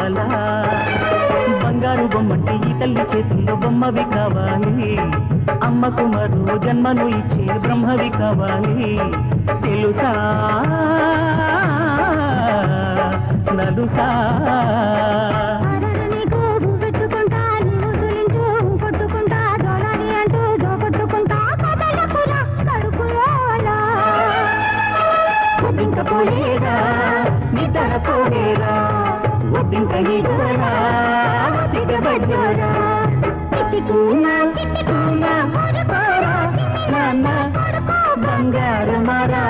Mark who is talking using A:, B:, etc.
A: కావాలా బంగారు బొమ్మంటే ఈ తల్లి చేతుల్లో బొమ్మవి కావాలి అమ్మకు మరో జన్మను ఇచ్చే బ్రహ్మవి కావాలి తెలుసా నలుసా పోయేరా నిద్ర పోయేరా ఒడ్డింక నీడోరా దిగబడ్డారా బంగారు మారా